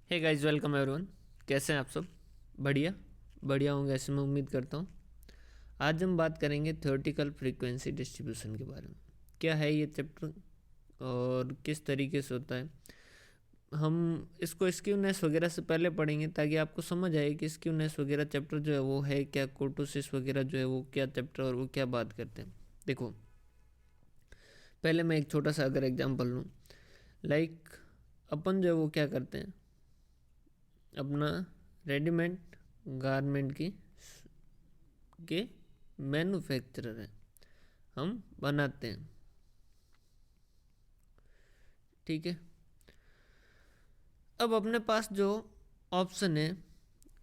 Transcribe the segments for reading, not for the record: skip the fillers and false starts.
Hey guys, welcome everyone. कैसे हैं आप सब? बढ़िया बढ़िया होंगे ऐसे मैं उम्मीद करता हूँ। आज हम बात करेंगे थ्योरेटिकल फ्रीक्वेंसी डिस्ट्रीब्यूशन के बारे में। क्या है ये चैप्टर और किस तरीके से होता है। हम इसको स्क्यूनेस वगैरह से पहले पढ़ेंगे ताकि आपको समझ आए कि स्क्यूनेस वगैरह चैप्टर जो है वो है क्या, कोर्टोसिस वगैरह जो है वो क्या चैप्टर और वो क्या बात करते हैं। देखो, पहले मैं एक छोटा सा अगर एग्जाम्पल लूँ, लाइक अपन जो है वो क्या करते हैं, अपना रेडीमेड गारमेंट की के मैन्युफैक्चरर हैं, हम बनाते हैं। ठीक है, अब अपने पास जो ऑप्शन है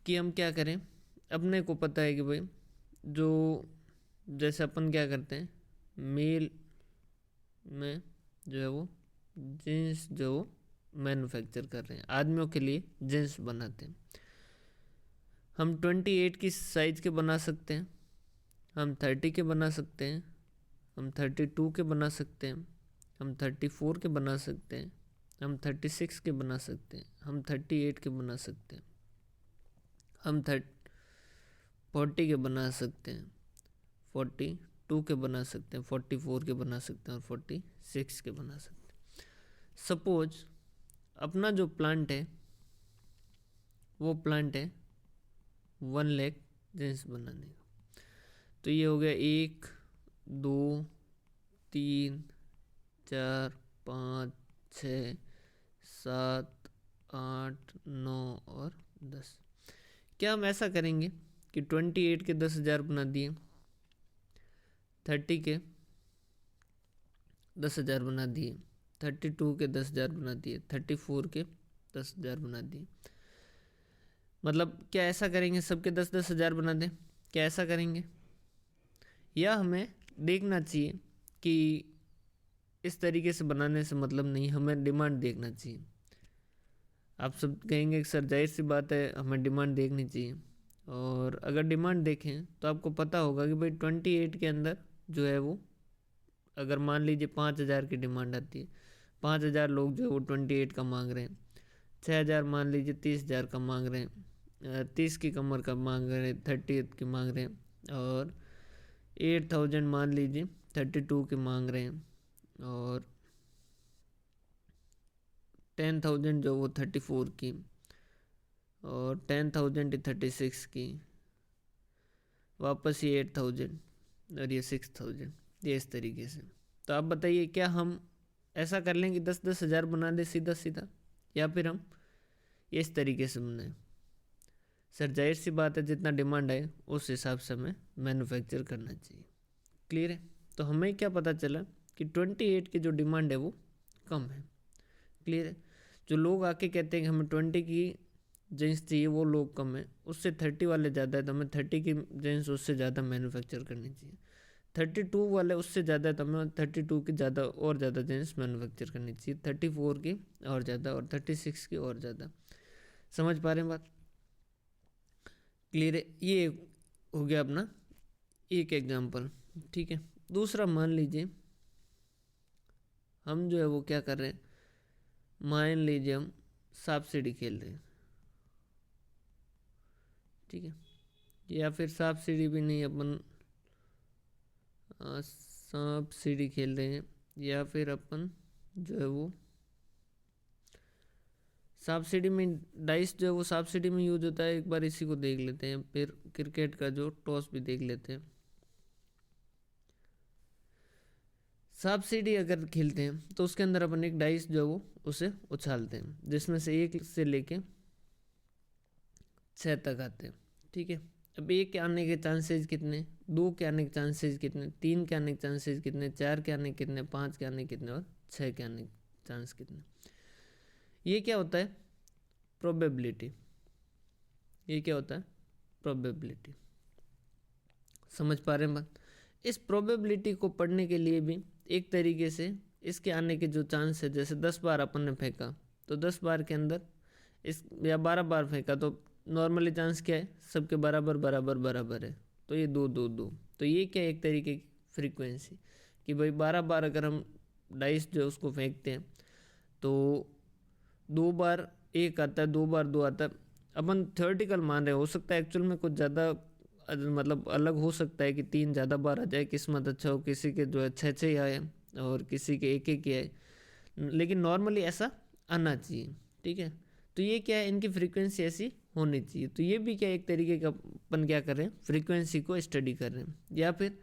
कि हम क्या करें। अपने को पता है कि भाई जो जैसे अपन क्या करते हैं, मेल में जो है वो जीन्स जो मैन्युफैक्चर कर रहे हैं, आदमियों के लिए जीन्स बनाते हैं। हम 28 की साइज़ के बना सकते हैं, हम 30 के बना सकते हैं, हम 32 के बना सकते हैं, हम 34 के बना सकते हैं, हम 36 के बना सकते हैं, हम 38 के बना सकते हैं, हम 40 के बना सकते हैं, 42 के बना सकते हैं, 44 के बना सकते हैं और 46 के बना सकते हैं। सपोज अपना जो प्लांट है वो प्लांट है 1 लाख जींस बनाने का। तो ये हो गया 1 2 3 4 5 6 7 8 9 और 10। क्या हम ऐसा करेंगे कि 28 के 10,000 बना दिए, 30 के 10,000 बना दिए, 32 के 10,000 बना दिए, 34 के 10,000 बना दिए। मतलब क्या ऐसा करेंगे सबके 10,000 बना दें? क्या ऐसा करेंगे? या हमें देखना चाहिए कि इस तरीके से बनाने से मतलब नहीं, हमें डिमांड देखना चाहिए। आप सब कहेंगे कि सर जाहिर सी बात है हमें डिमांड देखनी चाहिए, और अगर डिमांड देखें तो आपको पता होगा कि भाई 28 के अंदर जो है वो, अगर मान लीजिए 5,000 की डिमांड आती है, 5,000 लोग जो है वो 28 का मांग रहे हैं, 6,000 मान लीजिए 30,000 का मांग रहे हैं, 30 की कमर का मांग रहे हैं, 30 की मांग रहे हैं, और 8,000 मान लीजिए 32 के मांग रहे हैं, और 10,000 जो वो 34 की, और 10,000 36 की, वापस ये 8,000 और ये 6,000, ये इस तरीके से। तो आप बताइए क्या हम ऐसा कर लें कि 10,000 बना दे सीधा सीधा, या फिर हम इस तरीके से बनाए? सर जाहिर सी बात है जितना डिमांड है उस हिसाब से हमें मैन्युफैक्चर करना चाहिए। क्लियर है? तो हमें क्या पता चला कि 28 की जो डिमांड है वो कम है। क्लियर है? जो लोग आके कहते हैं कि हमें 20 की जींस चाहिए वो लोग कम है, उससे 30 वाले ज़्यादा है तो हमें 30 की जींस उससे ज़्यादा मैन्युफैक्चर करनी चाहिए। 32 वाले उससे ज़्यादा है तो हमें 32 की ज़्यादा और ज़्यादा जींस मैन्युफैक्चर करनी चाहिए, 34 की और ज़्यादा, और 36 की और ज़्यादा। समझ पा रहे हैं बात? क्लियर है? ये हो गया अपना एक एग्जाम्पल। ठीक है, दूसरा मान लीजिए हम जो है वो क्या कर रहे हैं, मान लीजिए हम सांप सीढ़ी खेल रहे हैं। ठीक है, या फिर सांप सीढ़ी भी नहीं, अपन सांप सीढ़ी खेल रहे हैं, या फिर अपन जो है वो सांप सीढ़ी में डाइस जो है वो सांप सीढ़ी में यूज होता है। एक बार इसी को देख लेते हैं, फिर क्रिकेट का जो टॉस भी देख लेते हैं। सांप सीढ़ी अगर खेलते हैं तो उसके अंदर अपन एक डाइस जो है वो उसे उछालते हैं, जिसमें से 1 से लेके 6 तक आते हैं। ठीक है, अब 1 के आने के चांसेस कितने, 2 के आने के चांसेस कितने, 3 के आने के चांसेस कितने, 4 के आने कितने, 5 के आने कितने, और 6 के आने के चांस कितने। ये क्या होता है? प्रोबेबिलिटी। ये क्या होता है? प्रोबेबिलिटी। समझ पा रहे हैं बात? इस प्रोबेबिलिटी को पढ़ने के लिए भी एक तरीके से इसके आने के जो चांस है, जैसे 10 बार अपन ने फेंका तो 10 बार के अंदर इस, या 12 बार फेंका तो नॉर्मली चांस क्या है, सबके बराबर बराबर बराबर है, तो ये 2 2 2। तो ये क्या एक तरीके की फ्रीक्वेंसी कि भाई 12 बार अगर हम डाइस जो है उसको फेंकते हैं तो 2 बार एक आता है, 2 बार 2 आता है, अपन थ्योरेटिकल मान रहे, हो सकता है एक्चुअल में कुछ ज़्यादा मतलब अलग हो सकता है कि 3 ज़्यादा बार आ जाए, किस्मत अच्छा हो, किसी के जो है 6 आए और किसी के एक ही आए, लेकिन नॉर्मली ऐसा आना चाहिए। ठीक है, तो ये क्या है, इनकी फ्रीक्वेंसी ऐसी होनी चाहिए। तो ये भी क्या एक तरीके का अपन क्या कर रहे हैं, फ्रीक्वेंसी को स्टडी कर रहे हैं। या फिर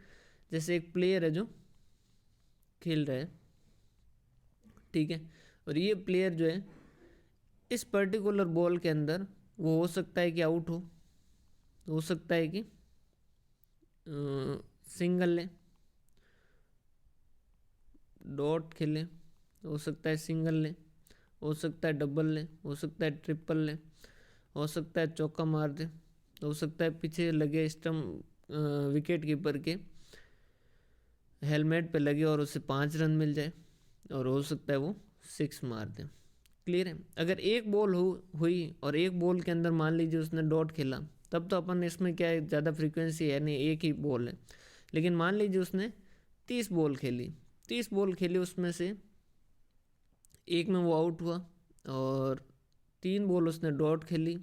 जैसे एक प्लेयर है जो खेल रहा है, ठीक है, और ये प्लेयर जो है इस पर्टिकुलर बॉल के अंदर वो हो सकता है कि आउट हो सकता है कि सिंगल ले, डॉट खेले, हो सकता है सिंगल ले, हो सकता है डबल ले, हो सकता है ट्रिपल ले, हो सकता है चौका मार दे, हो सकता है पीछे लगे स्टम्प विकेट कीपर के हेलमेट पे लगे और उसे 5 रन मिल जाए, और हो सकता है वो 6 मार दे। क्लियर है। अगर एक बॉल हुई और एक बॉल के अंदर मान लीजिए उसने डॉट खेला, तब तो अपन इसमें क्या है, ज़्यादा फ्रीक्वेंसी है नहीं, एक ही बॉल है। लेकिन मान लीजिए उसने 30 बॉल खेली, 30 बॉल खेली, उसमें से एक में वो आउट हुआ, और 3 बॉल उसने डॉट खेली,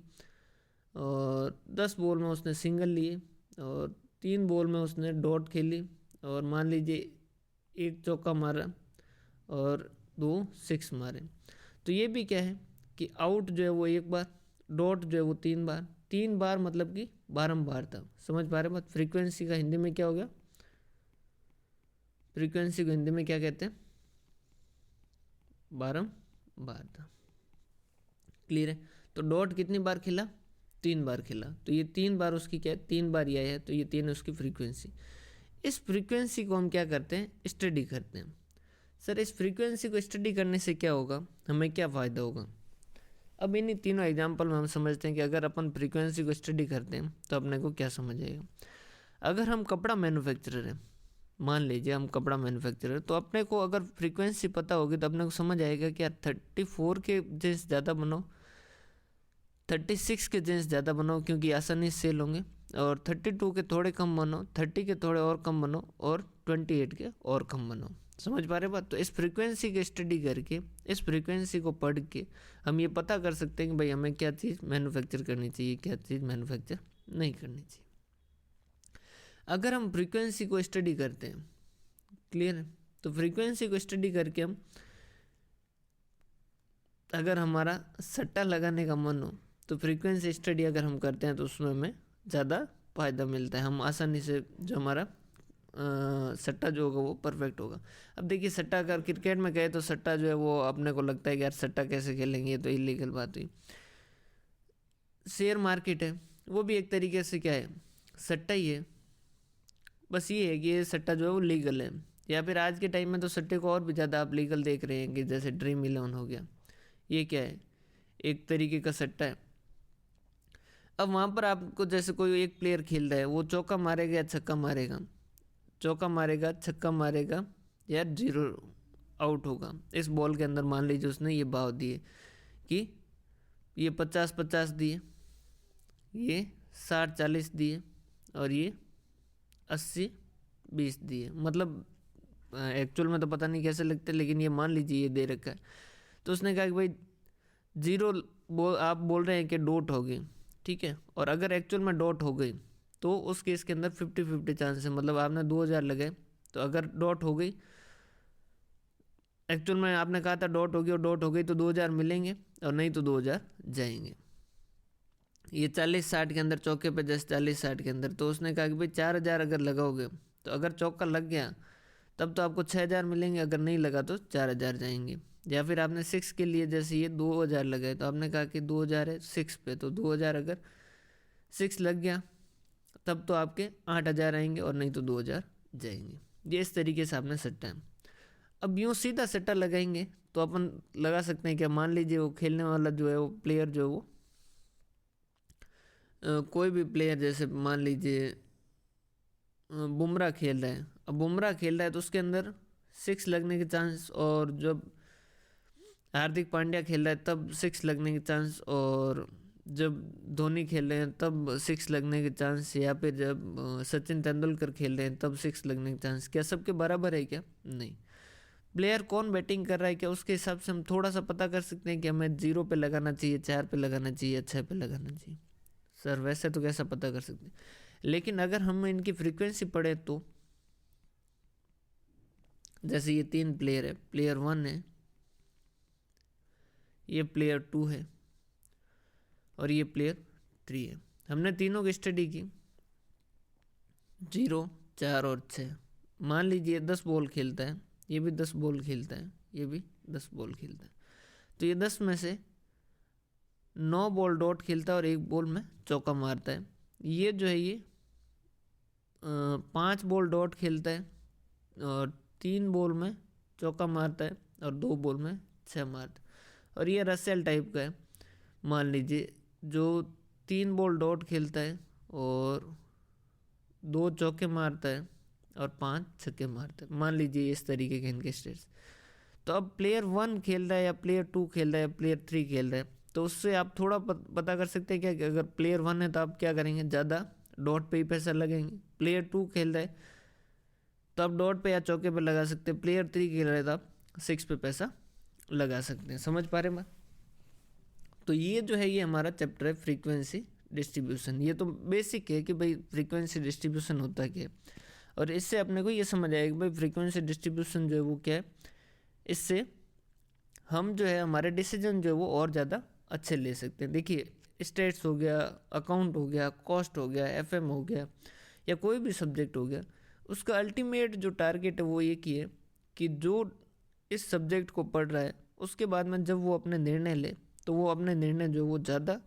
और 10 बॉल में उसने सिंगल लिए, और 3 बॉल में उसने डॉट खेली, और मान लीजिए एक चौका मारा और 2 6 मारे। तो ये भी क्या है कि आउट जो है वो एक बार, डॉट जो है वो 3 बार, 3 बार मतलब कि बारंबार था। समझ पा रहे बात। फ्रीक्वेंसी का हिंदी में क्या हो गया, फ्रीक्वेंसी को हिंदी में क्या कहते हैं, बारंबार था। क्लियर है। तो डॉट कितनी बार खिला, 3 बार खिला, तो ये 3 बार उसकी क्या है, 3 बार ये है, तो ये 3 है उसकी फ्रीक्वेंसी। इस फ्रीक्वेंसी को हम क्या करते हैं, स्टडी करते हैं। सर इस फ्रीक्वेंसी को स्टडी करने से क्या होगा, हमें क्या फ़ायदा होगा। अब इन्हीं तीनों एग्जाम्पल में हम समझते हैं कि अगर अपन फ्रीक्वेंसी को स्टडी करते हैं तो अपने को क्या समझ आएगा। अगर हम कपड़ा मैन्युफैक्चरर हैं, मान लीजिए हम कपड़ा मैन्युफैक्चरर, तो अपने को अगर फ्रीक्वेंसी पता होगी तो अपने को समझ आएगा कि यार 34 के जींस ज़्यादा बनाओ, 36 के जींस ज़्यादा बनाओ क्योंकि आसानी से सेल होंगे, और 32 के थोड़े कम बनाओ, 30 के थोड़े और कम बनाओ, और 28 के और कम बनाओ। समझ पा रहे बात। तो इस फ्रीक्वेंसी की स्टडी करके, इस फ्रीक्वेंसी को पढ़ के हम ये पता कर सकते हैं कि भाई हमें क्या चीज़ मैन्युफैक्चर करनी चाहिए, क्या चीज़ मैन्युफैक्चर नहीं करनी चाहिए। अगर हम फ्रीक्वेंसी को स्टडी करते हैं, क्लियर है, तो फ्रीक्वेंसी को स्टडी करके हम, अगर हमारा सट्टा लगाने का मन हो तो फ्रीक्वेंसी स्टडी अगर हम करते हैं तो उसमें हमें ज़्यादा फ़ायदा मिलता है। हम आसानी से जो हमारा सट्टा जो होगा वो परफेक्ट होगा। अब देखिए सट्टा अगर क्रिकेट में कहे तो सट्टा जो है वो अपने को लगता है कि यार सट्टा कैसे खेलेंगे, ये तो इलीगल बात हुई। शेयर मार्केट है वो भी एक तरीके से क्या है, सट्टा ही है, बस ये है कि ये सट्टा जो है वो लीगल है। या फिर आज के टाइम में तो सट्टे को और भी ज़्यादा आप लीगल देख रहे हैं कि जैसे ड्रीम 11 हो गया, ये क्या है, एक तरीके का सट्टा है। अब वहाँ पर आपको जैसे कोई एक प्लेयर खेल रहा है, वो चौका मारेगा या छक्का मारेगा, चौका मारेगा छक्का मारेगा या 0 आउट होगा। इस बॉल के अंदर मान लीजिए उसने ये भाव दिए कि ये 50-50 दिए, ये 60-40 दिए, और ये 80-20 दिए। मतलब एक्चुअल में तो पता नहीं कैसे लगते, लेकिन ये मान लीजिए ये दे रखा है। तो उसने कहा कि भाई 0 आप बोल रहे हैं कि डॉट होगी, ठीक है, और अगर एक्चुअल में डॉट हो गई तो उस केस के अंदर 50-50 चांस है। मतलब आपने 2000 लगाए, तो अगर डॉट हो गई, एक्चुअल में आपने कहा था डॉट होगी और डॉट हो गई, तो 2000 मिलेंगे, और नहीं तो 2000 जाएंगे। ये 40-60 के अंदर चौके पे, जैसे 40-60 के अंदर, तो उसने कहा कि भाई 4000 अगर लगाओगे तो अगर चौका लग गया तब तो आपको 6000 मिलेंगे, अगर नहीं लगा तो 4000 जाएंगे। या फिर आपने 6 के लिए, जैसे ये 2000 लगाए, तो आपने कहा कि 2000 है 6 पे, तो 2000 अगर 6 लग गया तब तो आपके 8000 आएंगे, और नहीं तो 2000 जाएंगे। ये इस तरीके से आपने सट्टा है। अब यूँ सीधा सट्टा लगाएंगे तो अपन लगा सकते हैं कि मान लीजिए वो खेलने वाला जो है, वो प्लेयर जो है वो कोई भी प्लेयर, जैसे मान लीजिए बुमराह खेल रहा है। अब बुमराह खेल रहा है तो उसके अंदर 6 लगने के चांस, और जब हार्दिक पांड्या खेल रहा है तब 6 लगने के चांस, और जब धोनी खेल रहे हैं तब 6 लगने के चांस, या फिर जब सचिन तेंदुलकर खेल रहे हैं तब 6 लगने के चांस, क्या सबके बराबर है क्या? नहीं। प्लेयर कौन बैटिंग कर रहा है क्या, उसके हिसाब से हम थोड़ा सा पता कर सकते हैं कि हमें 0 पे लगाना चाहिए, 4 पे लगाना चाहिए या 6 पे लगाना चाहिए। सर वैसे तो कैसा पता कर सकते हैं, लेकिन अगर हम इनकी फ्रीक्वेंसी पढ़े तो जैसे ये 3 प्लेयर है, प्लेयर 1 है, ये प्लेयर 2 है और ये प्लेयर 3 है। हमने तीनों की स्टडी की, 0, 4 और 6। मान लीजिए 10 बॉल खेलता है, ये भी 10 बॉल खेलता है, ये भी 10 बॉल खेलता है, तो ये 10 में से 9 बॉल डॉट खेलता है और 1 बॉल में चौका मारता है। ये जो है ये 5 बॉल डॉट खेलता है और 3 बॉल में चौका मारता है और 2 बॉल में 6 मारता है। और ये रसेल टाइप का है, मान लीजिए जो 3 बॉल डॉट खेलता है और 2 चौके मारता है और 5 छक्के मारता है। मान लीजिए इस तरीके के इनके स्टेट्स। तो अब प्लेयर 1 खेल रहा है या प्लेयर 2 खेल रहा है या प्लेयर 3 खेल रहा है, तो उससे आप थोड़ा पता कर सकते हैं क्या कि अगर प्लेयर 1 है तो आप क्या करेंगे, ज़्यादा डॉट पे ही पैसा लगेंगे। प्लेयर 2 खेल रहा है तो आप डॉट पे या चौके पे लगा सकते हैं। प्लेयर 3 खेल रहा है तो आप 6 पे पैसा लगा सकते हैं। समझ पा रहे हैं बात? तो ये जो है ये हमारा चैप्टर है फ्रीक्वेंसी डिस्ट्रीब्यूशन। ये तो बेसिक है कि भाई फ्रीक्वेंसी डिस्ट्रीब्यूशन होता क्या है, और इससे अपने को ये समझ आएगा कि भाई फ्रीक्वेंसी डिस्ट्रीब्यूशन जो है वो क्या है। इससे हम जो है हमारे डिसीजन जो है वो और ज़्यादा अच्छे ले सकते हैं। देखिए स्टेट्स हो गया, अकाउंट हो गया, कॉस्ट हो गया, एफएम हो गया या कोई भी सब्जेक्ट हो गया, उसका अल्टीमेट जो टारगेट है वो एक ही है कि जो इस सब्जेक्ट को पढ़ रहा है उसके बाद में जब वो अपने निर्णय ले तो वो अपने निर्णय जो वो ज़्यादा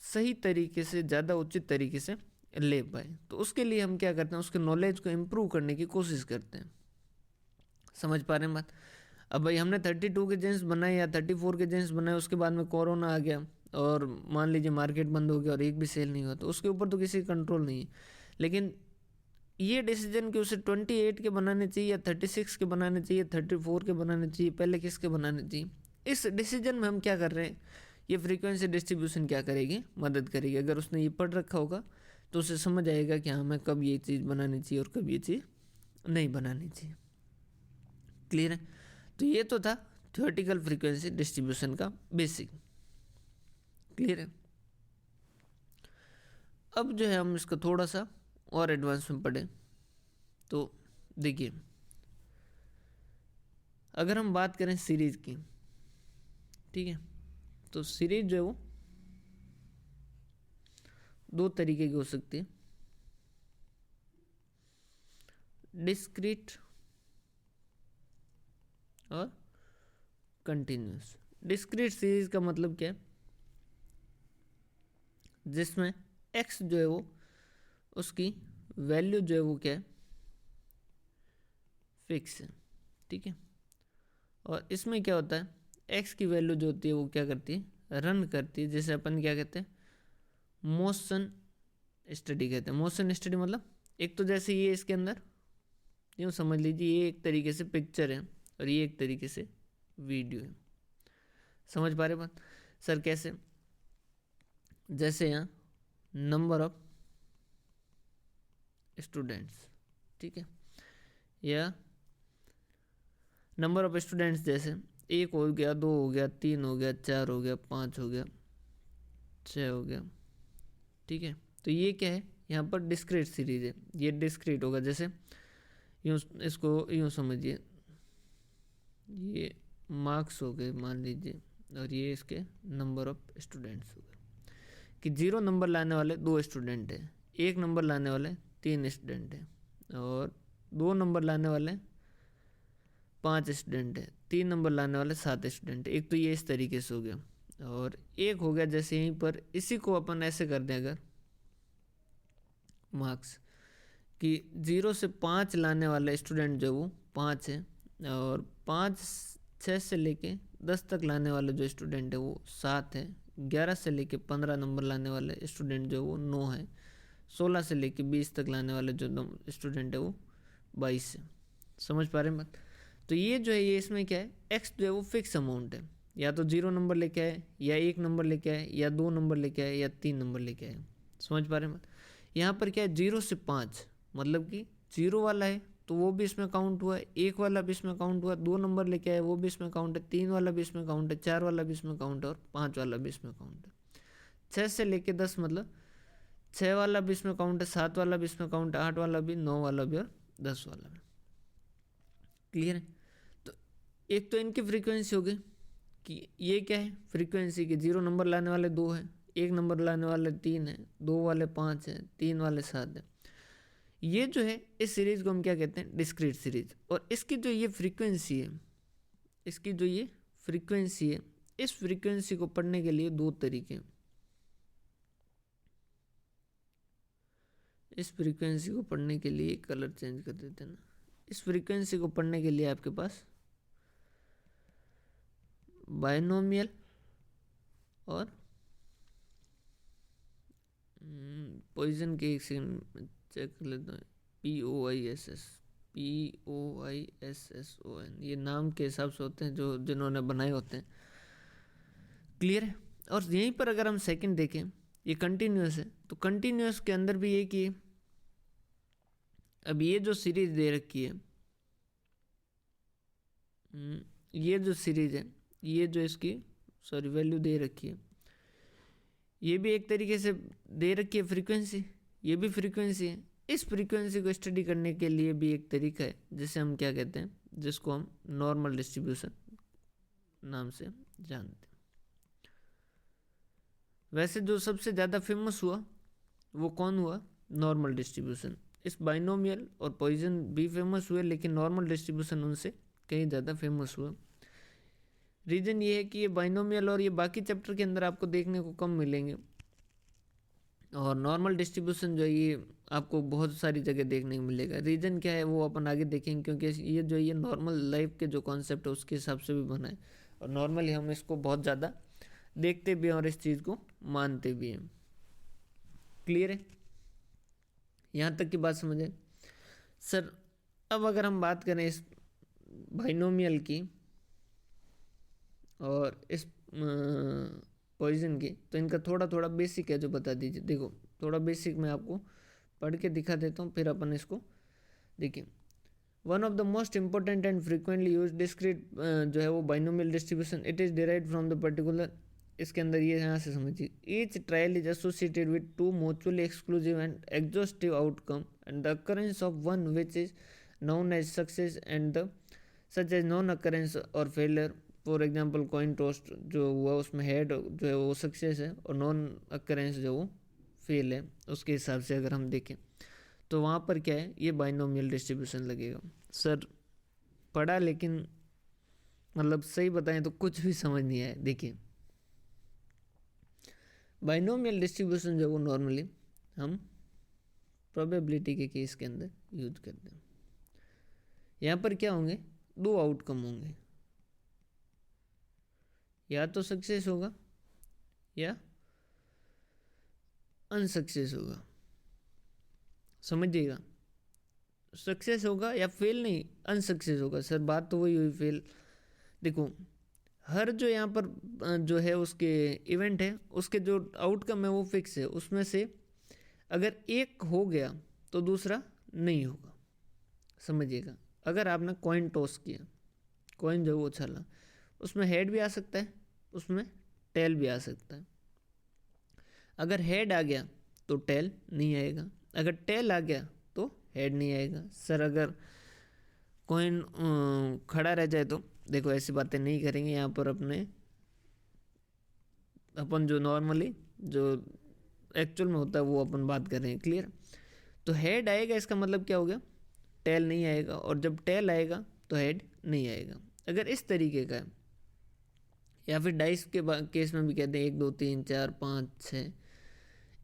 सही तरीके से, ज़्यादा उचित तरीके से ले पाए। तो उसके लिए हम क्या करते हैं, उसके नॉलेज को इम्प्रूव करने की कोशिश करते हैं। समझ पा रहे हैं बात? अब भाई हमने 32 के जेंस बनाए या 34 के जेंस बनाए, उसके बाद में कोरोना आ गया और मान लीजिए मार्केट बंद हो गया और एक भी सेल नहीं हुआ, तो उसके ऊपर तो किसी कंट्रोल नहीं है। लेकिन ये डिसीजन कि उसे 28 के बनाने चाहिए या 36 के बनाने चाहिए, 34 के बनाने चाहिए, पहले किसके बनाने चाहिए, इस डिसीजन में हम क्या कर रहे हैं, ये फ्रीक्वेंसी डिस्ट्रीब्यूशन क्या करेगी, मदद करेगी। अगर उसने ये पढ़ रखा होगा तो उसे समझ आएगा कि हाँ हमें कब ये चीज़ बनानी चाहिए और कब ये चीज़ नहीं बनानी चाहिए। क्लियर है? तो ये तो था थ्योरेटिकल फ्रीक्वेंसी डिस्ट्रीब्यूशन का बेसिक। क्लियर है? अब जो है हम इसका थोड़ा सा और एडवांस में पढ़ें तो देखिए, अगर हम बात करें सीरीज की, ठीक है, तो सीरीज जो है वो 2 तरीके की हो सकती है, डिस्क्रीट और कंटिन्यूस। डिस्क्रीट सीरीज का मतलब क्या है, जिसमें एक्स जो है वो उसकी वैल्यू जो है वो क्या है, फिक्स है। ठीक है, और इसमें क्या होता है, एक्स की वैल्यू जो होती है वो क्या करती है, रन करती है, जैसे अपन क्या कहते हैं, मोशन स्टडी कहते हैं। मोशन स्टडी मतलब एक तो जैसे ये इसके अंदर यूँ समझ लीजिए ये एक तरीके से पिक्चर है और ये एक तरीके से वीडियो है। समझ पा रहे बात? सर कैसे? जैसे यहाँ नंबर ऑफ स्टूडेंट्स, ठीक है, या नंबर ऑफ स्टूडेंट्स जैसे 1 हो गया, 2 हो गया, 3 हो गया, 4 हो गया, 5 हो गया, 6 हो गया। ठीक है, तो ये क्या है, यहाँ पर डिस्क्रीट सीरीज है, ये डिस्क्रीट होगा। जैसे यूँ इसको यूँ समझिए, ये मार्क्स हो गए मान लीजिए और ये इसके नंबर ऑफ स्टूडेंट्स हो गए, कि 0 नंबर लाने वाले 2 स्टूडेंट हैं, 1 नंबर लाने वाले 3 स्टूडेंट हैं और 2 नंबर लाने वाले 5 स्टूडेंट हैं, 3 नंबर लाने वाले 7 स्टूडेंट। एक तो ये इस तरीके से हो गया, और एक हो गया जैसे यहीं पर, इसी को अपन ऐसे कर दें अगर मार्क्स, कि 0 से 5 लाने वाले स्टूडेंट जो वो 5 है, और 6 से लेके 10 तक लाने वाले जो स्टूडेंट है वो 7 है, 11 से लेके 15 नंबर लाने वाले स्टूडेंट जो वो 9 है, 16 से लेके 20 तक लाने वाले जो स्टूडेंट है वो 22 है। समझ पा रहे हैं बात? तो ये जो है ये इसमें क्या है, एक्स जो है वो फिक्स अमाउंट है, या तो 0 नंबर लेके आए, या 1 नंबर लेके आए, या 2 नंबर लेके आए, या 3 नंबर लेके आए। समझ पा रहे हैं बात? यहाँ पर क्या है, 0 से 5 मतलब कि 0 वाला है तो वो भी इसमें काउंट हुआ है, 1 वाला भी इसमें काउंट हुआ, 2 नंबर लेके आए वो भी इसमें काउंट है, 3 वाला भी इसमें काउंट है, 4 वाला भी इसमें काउंट है और 5 वाला भी इसमें काउंट है। 6 से लेके 10 मतलब 6 वाला भी इसमें काउंट है, 7 वाला भी इसमें काउंट है, 8 वाला भी, 9 वाला भी और 10 वाला भी। क्लियर है? तो एक तो इनकी फ्रीक्वेंसी होगी कि ये क्या है फ्रीक्वेंसी की, 0 नंबर लाने वाले 2 है, 1 नंबर लाने वाले 3 है, 2 वाले 5 है, 3 वाले 7 है। ये जो है इस सीरीज को हम क्या कहते हैं, डिस्क्रीट सीरीज। और इसकी जो ये फ्रीक्वेंसी है, इसकी जो ये फ्रीक्वेंसी है, इस फ्रीक्वेंसी को पढ़ने के लिए 2 तरीके हैं। इस फ्रीक्वेंसी को पढ़ने के लिए कलर चेंज कर देते हैं ना, इस फ्रीक्वेंसी को पढ़ने के लिए आपके पास बाइनोमियल और पॉइजन के एक सेकंड चेक कर लेता हूँ, POISSON, ये नाम के हिसाब से होते हैं जो जिन्होंने बनाए होते हैं। क्लियर है? और यहीं पर अगर हम सेकंड देखें, ये कंटिन्यूस है, तो कंटिन्यूस के अंदर भी ये कि अब ये जो सीरीज दे रखी है, ये जो सीरीज है, ये जो इसकी वैल्यू दे रखी है, ये भी एक तरीके से दे रखी है फ्रीक्वेंसी, ये भी फ्रीक्वेंसी है। इस फ्रीक्वेंसी को स्टडी करने के लिए भी एक तरीका है जिसे हम क्या कहते हैं, जिसको हम नॉर्मल डिस्ट्रीब्यूशन नाम से जानते हैं। वैसे जो सबसे ज़्यादा फेमस हुआ वो कौन हुआ, नॉर्मल डिस्ट्रीब्यूशन। इस बाइनोमियल और पॉइजन भी फेमस हुए, लेकिन नॉर्मल डिस्ट्रीब्यूशन उनसे कहीं ज़्यादा फेमस हुआ। रीज़न ये है कि ये बाइनोमियल और ये बाकी चैप्टर के अंदर आपको देखने को कम मिलेंगे, और नॉर्मल डिस्ट्रीब्यूशन जो है ये आपको बहुत सारी जगह देखने को मिलेगा। रीज़न क्या है वो अपन आगे देखेंगे, क्योंकि ये जो ये नॉर्मल लाइफ के जो कॉन्सेप्ट है उसके हिसाब से भी बना है, और नॉर्मली हम इसको बहुत ज़्यादा देखते भी हैं और इस चीज़ को मानते भी हैं। क्लियर है? यहाँ तक की बात समझे सर। अब अगर हम बात करें इस बाइनोमियल की और इस पॉइजन की, तो इनका थोड़ा थोड़ा बेसिक है जो बता दीजिए। देखो थोड़ा बेसिक मैं आपको पढ़ के दिखा देता हूँ, फिर अपन इसको देखिए। One of the most important and frequently use discrete जो है वो binomial distribution, it is derived from the particular. इसके अंदर ये यहाँ से समझिए, each trial is associated with 2 mutually exclusive and exhaustive outcome and the occurrence of one which is known as success and the such as non occurrence और failure। For example coin toast जो हुआ उसमें head जो है वो success है और non occurrence जो वो फेल है, उसके हिसाब से अगर हम देखें तो वहाँ पर क्या है, ये बाइनोमियल डिस्ट्रीब्यूशन लगेगा। सर पढ़ा लेकिन मतलब सही बताएं तो कुछ भी समझ नहीं आया। देखिए बाइनोमियल डिस्ट्रीब्यूशन जो वो नॉर्मली हम प्रोबेबिलिटी के केस के अंदर यूज करते हैं। यहाँ पर क्या होंगे, 2 आउटकम होंगे, या तो सक्सेस होगा या अनसक्सेस होगा। समझिएगा, सक्सेस होगा या फेल नहीं, अनसक्सेस होगा। सर बात तो वही हुई फेल। देखो हर जो यहाँ पर जो है उसके इवेंट है, उसके जो आउटकम है वो फिक्स है, उसमें से अगर एक हो गया तो दूसरा नहीं होगा। समझिएगा, अगर आपने कॉइन टॉस किया, कॉइन जो वो उछला, उसमें हेड भी आ सकता है, उसमें टेल भी आ सकता है। अगर हेड आ गया तो टेल नहीं आएगा, अगर टेल आ गया तो हेड नहीं आएगा। सर अगर कॉइन खड़ा रह जाए तो, देखो ऐसी बातें नहीं करेंगे यहाँ पर। अपन जो नॉर्मली जो एक्चुअल में होता है वो अपन बात कर रहे हैं। क्लियर? तो हेड आएगा, इसका मतलब क्या हो गया, टेल नहीं आएगा, और जब टेल आएगा तो हेड नहीं आएगा। अगर इस तरीके का है, या फिर डाइस के केस में भी कहते हैं 1 2 3 4 5 6,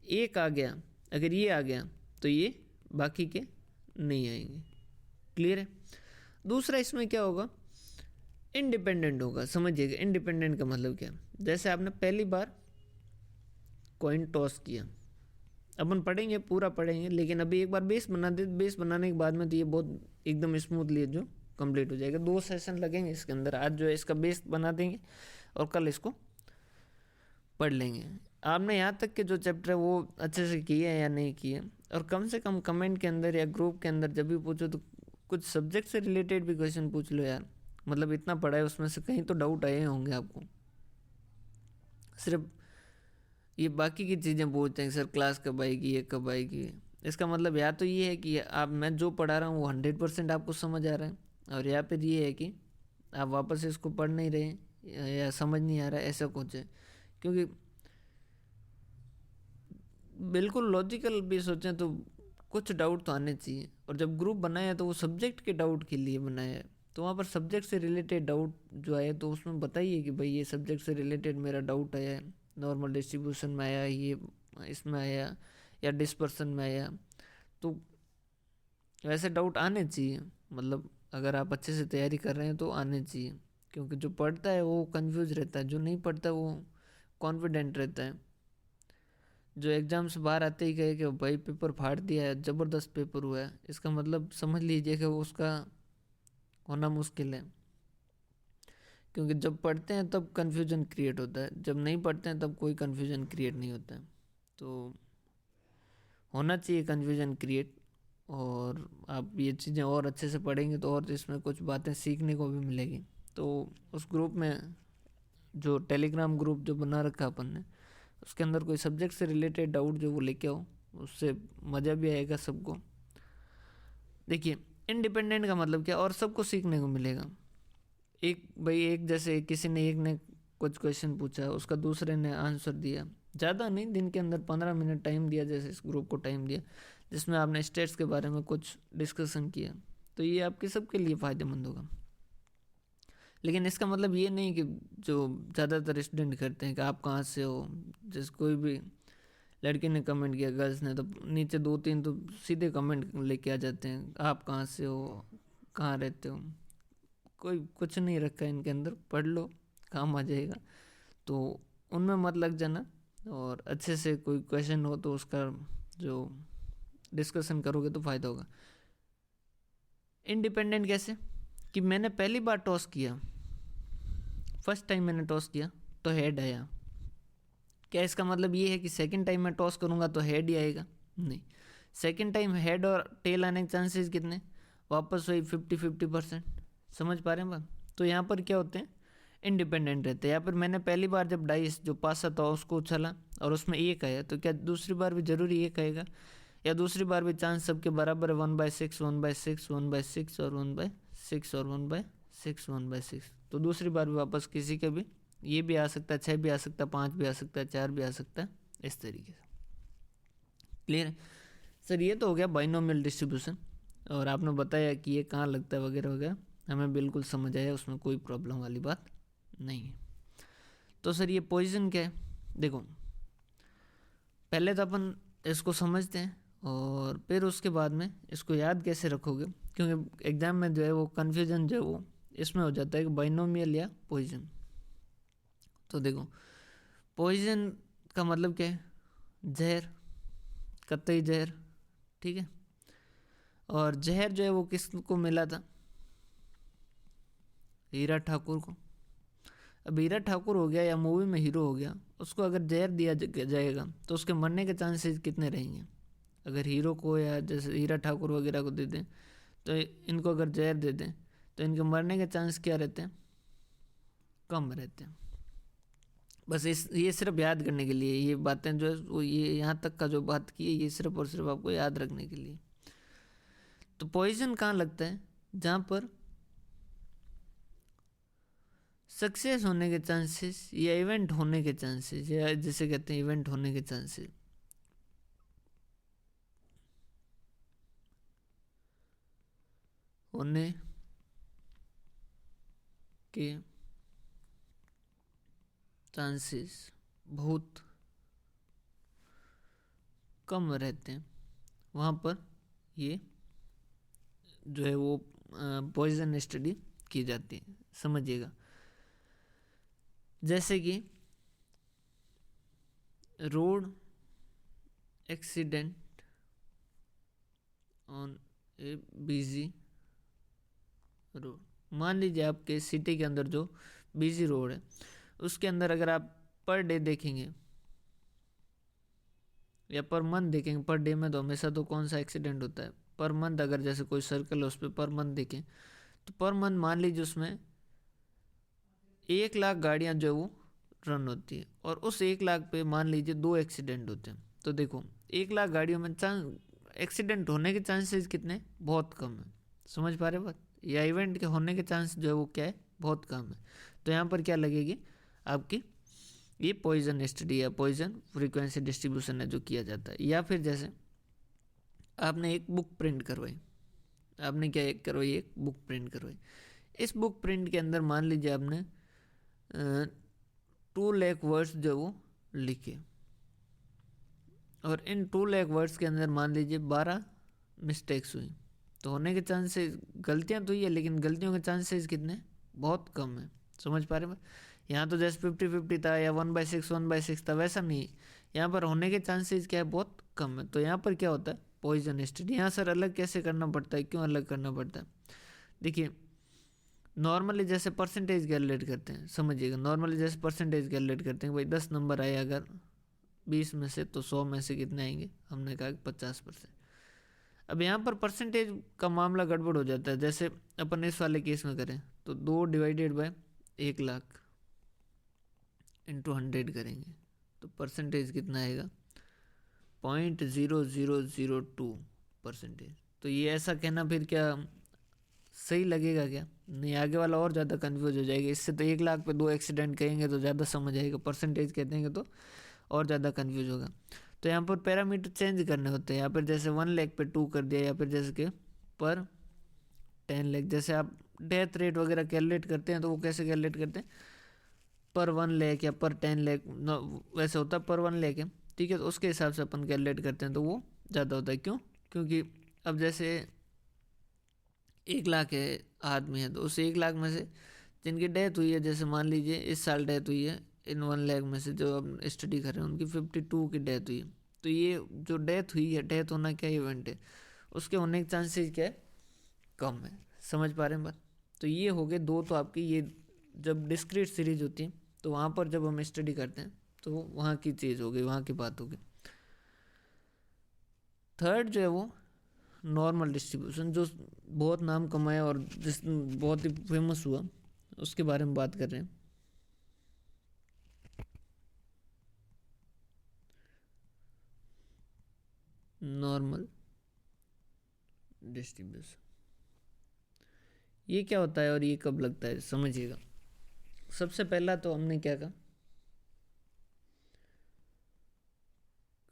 एक आ गया, अगर ये आ गया तो ये बाकी के नहीं आएंगे। क्लियर है? दूसरा इसमें क्या होगा, इंडिपेंडेंट होगा। समझिएगा इंडिपेंडेंट का मतलब क्या, जैसे आपने पहली बार कॉइन टॉस किया, अपन पढ़ेंगे पूरा पढ़ेंगे, लेकिन अभी एक बार बेस बना दे, बेस बनाने के बाद में तो ये बहुत एकदम स्मूथली जो कंप्लीट हो जाएगा। 2 सेशन लगेंगे इसके अंदर। आज जो है इसका बेस बना देंगे और कल इसको पढ़ लेंगे। आपने यहाँ तक के जो चैप्टर है वो अच्छे से किए हैं या नहीं किए, और कम से कम कमेंट के अंदर या ग्रुप के अंदर जब भी पूछो तो कुछ सब्जेक्ट से रिलेटेड भी क्वेश्चन पूछ लो यार, मतलब इतना पढ़ा है उसमें से कहीं तो डाउट आए होंगे आपको। सिर्फ ये बाकी की चीज़ें पूछते हैं, सर क्लास कब आएगी, ये कब आएगी। इसका मतलब या तो ये है कि आप, मैं जो पढ़ा रहा हूँ वो 100% आपको समझ आ रहा है, और या फिर ये है कि आप वापस इसको पढ़ नहीं रहे या समझ नहीं आ रहा है, ऐसा कुछ है। क्योंकि बिल्कुल लॉजिकल भी सोचें तो कुछ डाउट तो आने चाहिए, और जब ग्रुप बनाया है तो वो सब्जेक्ट के डाउट के लिए बनाया है, तो वहाँ पर सब्जेक्ट से रिलेटेड डाउट जो आए तो उसमें बताइए कि भाई ये सब्जेक्ट से रिलेटेड मेरा डाउट आया है, नॉर्मल डिस्ट्रीब्यूशन में आया, ये इसमें आया या डिस्पर्सन में आया। तो वैसे डाउट आने चाहिए, मतलब अगर आप अच्छे से तैयारी कर रहे हैं तो आने चाहिए, क्योंकि जो पढ़ता है वो कंफ्यूज रहता है, जो नहीं पढ़ता वो कॉन्फिडेंट रहता है। जो एग्ज़ाम से बाहर आते ही कहे कि भाई पेपर फाड़ दिया है, ज़बरदस्त पेपर हुआ है, इसका मतलब समझ लीजिए कि वो उसका होना मुश्किल है। क्योंकि जब पढ़ते हैं तब कन्फ्यूजन क्रिएट होता है, जब नहीं पढ़ते हैं तब कोई कन्फ्यूजन क्रिएट नहीं होता है। तो होना चाहिए कन्फ्यूजन क्रिएट, और आप ये चीज़ें और अच्छे से पढ़ेंगे तो और इसमें कुछ बातें सीखने को भी मिलेगी। तो उस ग्रुप में, जो टेलीग्राम ग्रुप जो बना रखा अपन ने, उसके अंदर कोई सब्जेक्ट से रिलेटेड डाउट जो वो लेके आओ, उससे मज़ा भी आएगा सबको। देखिए इंडिपेंडेंट का मतलब क्या, और सबको सीखने को मिलेगा। एक भाई, एक जैसे किसी ने, एक ने कुछ क्वेश्चन पूछा, उसका दूसरे ने आंसर दिया, ज़्यादा नहीं, दिन के अंदर 15 मिनट टाइम दिया, जैसे इस ग्रुप को टाइम दिया, जिसमें आपने स्टेट्स के बारे में कुछ डिस्कशन किया, तो ये आपके सबके लिए फ़ायदेमंद होगा। लेकिन इसका मतलब ये नहीं कि जो ज़्यादातर स्टूडेंट करते हैं कि आप कहाँ से हो, जैसे कोई भी लड़की ने कमेंट किया, गर्ल्स ने, तो नीचे 2-3 तो सीधे कमेंट लेके आ जाते हैं, आप कहाँ से हो, कहाँ रहते हो। कोई कुछ नहीं रखा है इनके अंदर, पढ़ लो, काम आ जाएगा। तो उनमें मत लग जाना, और अच्छे से कोई क्वेश्चन हो तो उसका जो डिस्कशन करोगे तो फ़ायदा होगा। इंडिपेंडेंट कैसे, कि मैंने पहली बार टॉस किया, फर्स्ट टाइम मैंने टॉस किया तो हेड आया, क्या इसका मतलब ये है कि सेकंड टाइम मैं टॉस करूँगा तो हेड ही आएगा? नहीं, सेकंड टाइम हेड और टेल आने के चांसेस कितने, वापस वही 50-50%। समझ पा रहे हैं बात? तो यहाँ पर क्या होते हैं, इंडिपेंडेंट रहते हैं। या फिर मैंने पहली बार जब डाइस जो पासा था उसको उछला और उसमें एक आया, तो क्या दूसरी बार भी जरूरी एक आएगा, या दूसरी बार भी चांस सबके बराबर है, 1/6, 1/6, 1/6 और 1/6 और 1/6, 1/6। तो दूसरी बार भी वापस किसी के भी, ये भी आ सकता है, 6 भी आ सकता है, 5 भी आ सकता है, 4 भी आ सकता है, इस तरीके से। क्लियर है सर? ये तो हो गया बाइनोमियल डिस्ट्रीब्यूशन, और आपने बताया कि ये कहाँ लगता है वगैरह वगैरह, हमें बिल्कुल समझ आया, उसमें कोई प्रॉब्लम वाली बात नहीं है। तो सर ये पोजीशन क्या है, देखो पहले तो अपन इसको समझते हैं, और फिर उसके बाद में इसको याद कैसे रखोगे, क्योंकि एग्जाम में जो है वो कन्फ्यूजन जो है वो इसमें हो जाता है कि बाइनोमियल या पोजीशन। तो देखो पोजीशन का मतलब क्या है, जहर, कतई जहर, ठीक है। और जहर जो है वो किसको मिला था, हीरा ठाकुर को। अब हीरा ठाकुर हो गया या मूवी में हीरो हो गया, उसको अगर जहर दिया जाएगा तो उसके मरने के चांसेस कितने रहेंगे? अगर हीरो को या जैसे हीरा ठाकुर वगैरह को दे दें, तो इनको अगर जहर दे दें तो इनके मरने के चांस क्या रहते हैं, कम रहते हैं। बस ये सिर्फ याद करने के लिए, ये बातें जो है वो, ये यहाँ तक का जो बात की है, ये सिर्फ और सिर्फ आपको याद रखने के लिए। तो पॉइजन कहाँ लगता है, जहाँ पर सक्सेस होने के चांसेस या इवेंट होने के चांसेस, या जिसे कहते हैं इवेंट होने के चांसेस, होने के चांसेस बहुत कम रहते हैं, वहाँ पर ये जो है वो पॉइजन स्टडी की जाती है। समझिएगा, जैसे कि road accident on A busy road, मान लीजिए आपके सिटी के अंदर जो बिजी रोड है उसके अंदर अगर आप पर डे देखेंगे या पर मंथ देखेंगे, पर डे में तो हमेशा तो कौन सा एक्सीडेंट होता है, पर मंथ अगर जैसे कोई सर्कल है उस पर पर मंथ देखें तो पर मंथ मान लीजिए उसमें 1 लाख गाड़ियाँ जो है वो रन होती है और उस 1 लाख पे मान लीजिए 2 एक्सीडेंट होते हैं। तो देखो 1 लाख गाड़ियों में एक्सीडेंट होने के चांसेस कितने, बहुत कम है। समझ पा रहे बात, या इवेंट के होने के चांस जो है वो क्या है, बहुत कम है। तो यहाँ पर क्या लगेगी आपकी, ये पॉइजन स्टडी या पॉइजन फ्रीक्वेंसी डिस्ट्रीब्यूशन है जो किया जाता है। या फिर जैसे आपने एक बुक प्रिंट करवाई, आपने क्या एक करवाई, एक बुक प्रिंट करवाई। इस बुक प्रिंट के अंदर मान लीजिए आपने 2 लाख वर्ड्स जो वो लिखे और इन 2 लाख वर्ड्स के अंदर मान लीजिए 12 मिस्टेक्स हुई। तो होने के चांसेस, गलतियां तो ही है लेकिन गलतियों के चांसेस कितने, बहुत कम है। समझ पा रहे हैं। यहाँ तो जैसे 50-50 था या 1/6 था, वैसा नहीं। यहाँ पर होने के चांसेस क्या है, बहुत कम है। तो यहाँ पर क्या होता है, पॉइजन स्टडी। यहाँ सर अलग कैसे करना पड़ता है, क्यों अलग करना पड़ता है? देखिए नॉर्मली जैसे परसेंटेज कैलकुलेट करते हैं, समझिएगा, नॉर्मली जैसे परसेंटेज कैलकुलेट करते हैं, भाई 10 नंबर आए अगर 20 में से, तो 100 में से कितने आएंगे, हमने कहा 50%। अब यहाँ पर परसेंटेज का मामला गड़बड़ हो जाता है। जैसे अपन इस वाले केस में करें तो 2 डिवाइडेड बाय 1 लाख इंटू 100 करेंगे तो परसेंटेज कितना आएगा, 0.0002%। तो ये ऐसा कहना फिर क्या सही लगेगा क्या? नहीं, आगे वाला और ज़्यादा कन्फ्यूज हो जाएगा। इससे तो 1 लाख पे 2 एक्सीडेंट कहेंगे तो ज़्यादा समझ आएगा, परसेंटेज कहते हैं तो और ज़्यादा कन्फ्यूज होगा। तो यहाँ पर पैरामीटर चेंज करने होते हैं। यहाँ पर जैसे 1 लाख पे 2 कर दिया, या फिर जैसे कि पर 10 लाख। जैसे आप डेथ रेट वगैरह कैलकुलेट करते हैं तो वो कैसे कैलकुलेट करते हैं, पर 1 लाख या पर 10 लाख, वैसे होता है पर 1 लाख है, ठीक है। तो उसके हिसाब से अपन कैलकुलेट करते हैं तो वो ज़्यादा होता है। क्यों? क्योंकि अब जैसे 1 लाख है आदमी है, तो उस 1 लाख में से जिनकी डेथ हुई है, जैसे मान लीजिए इस साल डेथ हुई है, इन 1 लाख में से जो अब स्टडी कर रहे हैं उनकी 52 की डेथ हुई है। तो ये जो डेथ हुई है, डेथ होना क्या इवेंट है, उसके होने के चांसेस क्या है, कम है। समझ पा रहे हैं बात? तो ये हो गए दो। तो आपकी ये जब डिस्क्रीट सीरीज होती है तो वहाँ पर जब हम स्टडी करते हैं तो वहाँ की चीज़ हो गई, वहाँ की बात होगी। थर्ड जो है वो नॉर्मल डिस्ट्रीब्यूशन, जो बहुत नाम कमाया और जिस बहुत ही फेमस हुआ, उसके बारे में बात कर रहे हैं। नॉर्मल डिस्ट्रीब्यूशन ये क्या होता है और ये कब लगता है, समझिएगा। सबसे पहला तो हमने क्या कहा,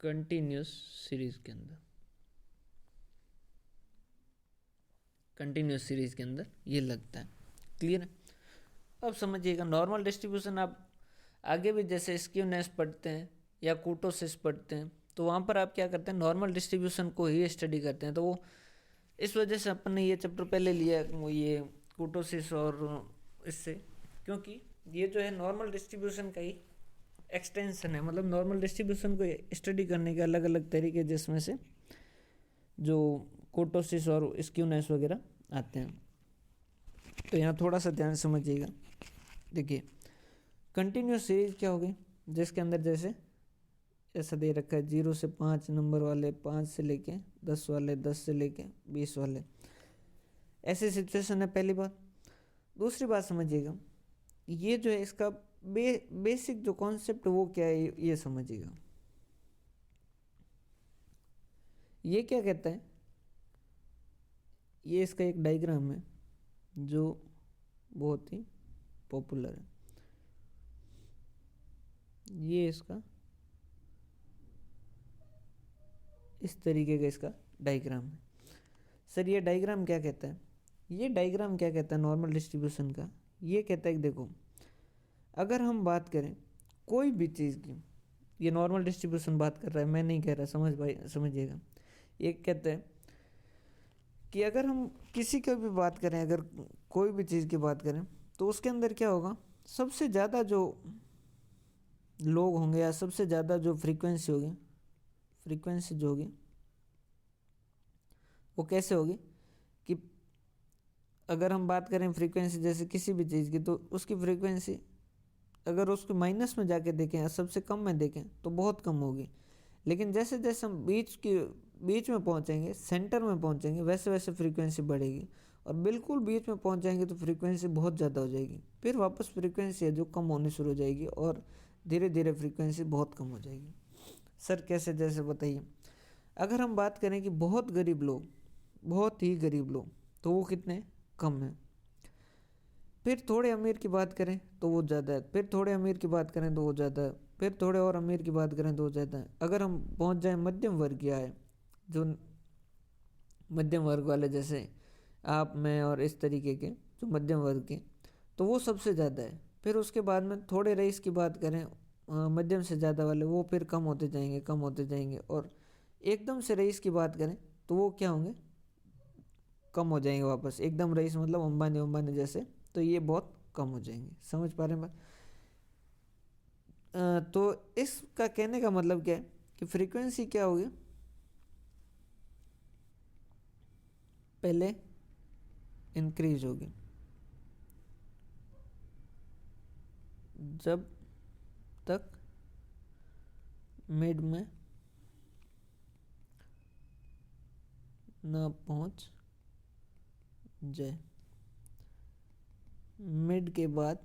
कंटिन्यूस सीरीज के अंदर, कंटिन्यूस सीरीज के अंदर ये लगता है। क्लियर है? अब समझिएगा नॉर्मल डिस्ट्रीब्यूशन आप आगे भी जैसे स्क्यूनेस पढ़ते हैं या कुर्टोसिस पढ़ते हैं तो वहाँ पर आप क्या करते हैं, नॉर्मल डिस्ट्रीब्यूशन को ही स्टडी करते हैं। तो वो इस वजह से अपन ने ये चैप्टर पहले लिया, वो ये कुर्टोसिस और इससे, क्योंकि ये जो है नॉर्मल डिस्ट्रीब्यूशन का ही एक्सटेंशन है। मतलब नॉर्मल डिस्ट्रीब्यूशन को स्टडी करने के अलग अलग तरीके, जिसमें से जो कुर्टोसिस और स्क्यूनेस वगैरह आते हैं। तो यहाँ थोड़ा सा ध्यान समझिएगा। देखिए कंटिन्यूस सीरीज क्या होगी, जिसके अंदर जैसे ऐसा दे रखा है 0 से 5 नंबर वाले, 5 से लेके 10 वाले, 10 से लेके 20 वाले, ऐसी सिचुएशन है, पहली बात। दूसरी बात समझिएगा, ये जो है इसका बेसिक जो कॉन्सेप्ट वो क्या है, ये समझिएगा। ये क्या कहता है, ये इसका एक डायग्राम है जो बहुत ही पॉपुलर है। ये इसका इस तरीके का इसका डायग्राम है। सर ये डायग्राम क्या कहता है? ये डायग्राम क्या कहता है नॉर्मल डिस्ट्रीब्यूशन का? ये कहता है कि देखो, अगर हम बात करें कोई भी चीज़ की, ये नॉर्मल डिस्ट्रीब्यूशन बात कर रहा है, मैं नहीं कह रहा, समझ भाई, समझिएगा। ये कहता है कि अगर हम किसी की भी बात करें, अगर कोई भी चीज़ की बात करें, तो उसके अंदर क्या होगा, सबसे ज़्यादा जो लोग होंगे या सबसे ज़्यादा जो फ्रीक्वेंसी होगी, फ्रीक्वेंसी जो होगी वो कैसे होगी कि अगर हम बात करें फ्रीक्वेंसी जैसे किसी भी चीज़ की, तो उसकी फ्रीक्वेंसी अगर उसके माइनस में जाके देखें या सबसे कम में देखें तो बहुत कम होगी। लेकिन जैसे जैसे हम बीच की बीच में पहुंचेंगे, सेंटर में पहुंचेंगे, वैसे वैसे फ्रीक्वेंसी बढ़ेगी, और बिल्कुल बीच में पहुंच जाएंगे तो फ्रीक्वेंसी बहुत ज़्यादा हो जाएगी। फिर वापस फ्रीक्वेंसी है जो कम होनी शुरू हो जाएगी और धीरे धीरे फ्रीक्वेंसी बहुत कम हो जाएगी। सर कैसे, जैसे बताइए। अगर हम बात करें कि बहुत गरीब लोग, बहुत ही गरीब लोग, तो वो कितने कम हैं। फिर थोड़े अमीर की बात करें तो वो ज़्यादा है, फिर थोड़े अमीर की बात करें तो वो ज़्यादा है, फिर थोड़े और अमीर की बात करें तो वो ज़्यादा है। अगर हम पहुंच जाएं मध्यम वर्गीय आए, जो मध्यम वर्ग वाले जैसे आप, मैं और इस तरीके के जो मध्यम वर्ग के, तो वो सबसे ज़्यादा है। फिर उसके बाद में थोड़े रईस की बात करें, मध्यम से ज़्यादा वाले, वो फिर कम होते जाएंगे, कम होते जाएंगे, और एकदम से रईस की बात करें तो वो क्या होंगे, कम हो जाएंगे वापस। एकदम रईस मतलब अंबानी अंबानी जैसे, तो ये बहुत कम हो जाएंगे। समझ पा रहे हैं बात। तो इसका कहने का मतलब क्या है कि फ्रीक्वेंसी क्या होगी, पहले इंक्रीज होगी, जब तक मिड में ना पहुंच जाए। मिड के बाद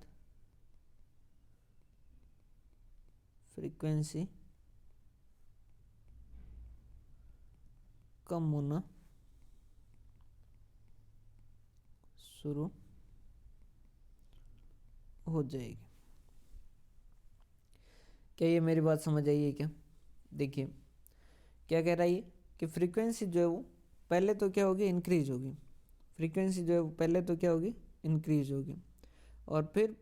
फ्रीक्वेंसी कम होना शुरू हो जाएगी। क्या ये मेरी बात समझ आई है क्या? देखिए क्या कह रहा है ये कि फ्रीक्वेंसी जो है वो पहले तो क्या होगी, इंक्रीज होगी। फ्रीक्वेंसी जो है वो पहले तो क्या होगी, इंक्रीज होगी, और फिर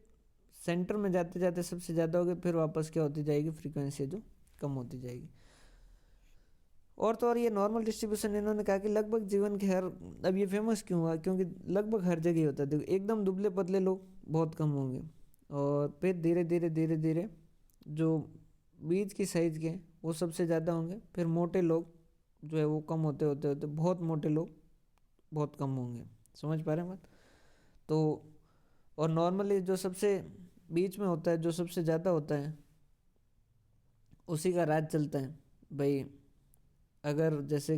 सेंटर में जाते जाते सबसे ज़्यादा होगी, फिर वापस क्या होती जाएगी, फ्रीक्वेंसी जो कम होती जाएगी। और तो और ये नॉर्मल डिस्ट्रीब्यूशन इन्होंने कहा कि लगभग जीवन के हर, अब ये फेमस क्यों हुआ, क्योंकि लगभग हर जगह होता है। देखो एकदम दुबले पतले लोग बहुत कम होंगे, और फिर धीरे धीरे धीरे धीरे जो बीच की साइज के वो सबसे ज़्यादा होंगे, फिर मोटे लोग जो है वो कम होते होते होते बहुत मोटे लोग बहुत कम होंगे। समझ पा रहे हैं बात। तो और नॉर्मली जो सबसे बीच में होता है, जो सबसे ज़्यादा होता है, उसी का राज चलता है भाई। अगर जैसे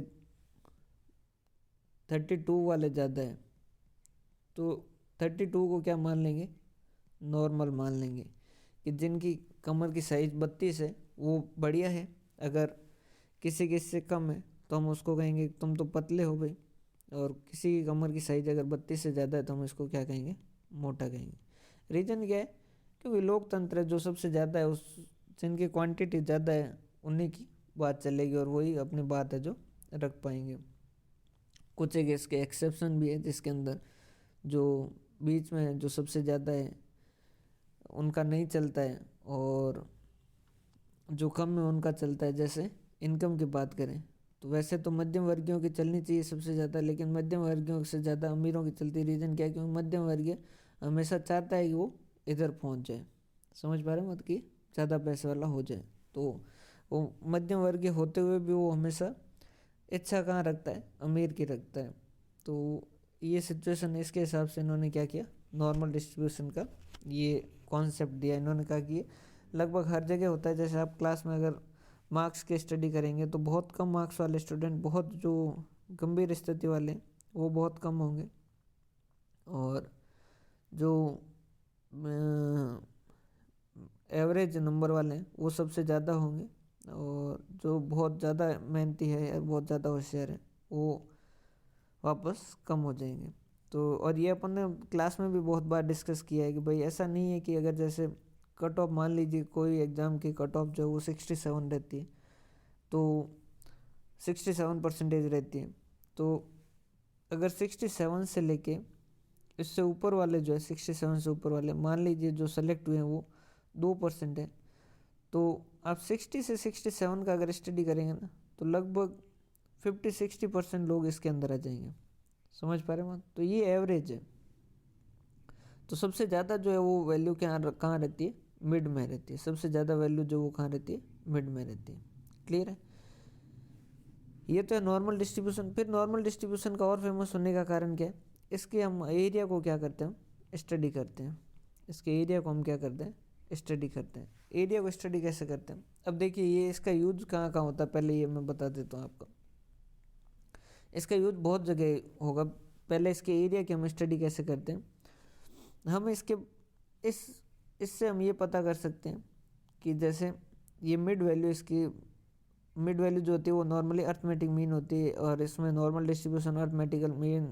32 वाले ज़्यादा है तो 32 को क्या मान लेंगे, नॉर्मल मान लेंगे, कि जिनकी कमर की साइज़ 32 है वो बढ़िया है। अगर किसी की इससे कम है तो हम उसको कहेंगे तुम तो पतले हो भाई, और किसी की कमर की साइज़ अगर 32 से ज़्यादा है तो हम इसको क्या कहेंगे, मोटा कहेंगे। रीज़न क्या है, क्योंकि लोकतंत्र है, जो सबसे ज़्यादा है, उस जिनकी क्वांटिटी ज़्यादा है उन्हीं की बात चलेगी, और वही अपनी बात है जो रख पाएंगे। कुछ एक इसके एक्सेप्शन भी है, जिसके अंदर जो बीच में जो सबसे ज़्यादा है उनका नहीं चलता है, और जो कम में उनका चलता है। जैसे इनकम की बात करें तो वैसे तो मध्यम वर्गीयों की चलनी चाहिए सबसे ज़्यादा, लेकिन मध्यम वर्गीयों से ज़्यादा अमीरों की चलती है। रीज़न क्या है, क्योंकि मध्यम वर्गीय हमेशा चाहता है कि वो इधर पहुंच जाए। समझ पा रहे हैं मत, कि ज़्यादा पैसे वाला हो जाए। तो वो मध्यम वर्गीय होते हुए भी वो हमेशा इच्छा कहाँ रखता है, अमीर की रखता है। तो ये सिचुएशन, इसके हिसाब से इन्होंने क्या किया, नॉर्मल डिस्ट्रीब्यूशन का ये कॉन्सेप्ट दिया। इन्होंने कहा कि ये लगभग हर जगह होता है। जैसे आप क्लास में अगर मार्क्स की स्टडी करेंगे तो बहुत कम मार्क्स वाले स्टूडेंट, बहुत जो गंभीर स्थिति वाले, वो बहुत कम होंगे, और जो एवरेज नंबर वाले हैं वो सबसे ज़्यादा होंगे, और जो बहुत ज़्यादा मेहनती है या बहुत ज़्यादा होशियार है वो वापस कम हो जाएंगे। तो और ये अपन ने क्लास में भी बहुत बार डिस्कस किया है कि भाई ऐसा नहीं है कि अगर जैसे कट ऑफ, मान लीजिए कोई एग्ज़ाम की कट ऑफ जो है वो 67 रहती है, तो 67% रहती है। तो अगर 67 से लेके इससे ऊपर वाले जो है, 67 से ऊपर वाले, मान लीजिए जो सेलेक्ट हुए हैं वो 2% है, तो आप 60 से 67 का अगर स्टडी करेंगे ना तो लगभग 50-60% लोग इसके अंदर आ जाएंगे। समझ पा रहे हैं? तो ये एवरेज है। तो सबसे ज़्यादा जो है वो वैल्यू कहाँ रहती है, मिड में रहती है। सबसे ज़्यादा वैल्यू जो वो कहाँ रहती है, मिड में रहती है। क्लियर है? ये तो है नॉर्मल डिस्ट्रीब्यूशन। फिर नॉर्मल डिस्ट्रीब्यूशन का और फेमस होने का कारण क्या है, इसके हम एरिया को क्या करते हैं, स्टडी करते हैं। इसके एरिया को हम क्या करते हैं, स्टडी करते हैं। एरिया को स्टडी कैसे करते हैं, अब देखिए ये इसका यूज कहाँ कहाँ होता है, पहले ये मैं बता देता हूँ आपको। इसका यूज बहुत जगह होगा। पहले इसके एरिया की हम स्टडी कैसे करते हैं, हम इससे हम ये पता कर सकते हैं कि जैसे ये मिड वैल्यू, इसकी मिड वैल्यू जो होती है वो नॉर्मली अर्थमेटिक मीन होती है, और इसमें नॉर्मल डिस्ट्रीब्यूशन, अर्थमेटिकल मीन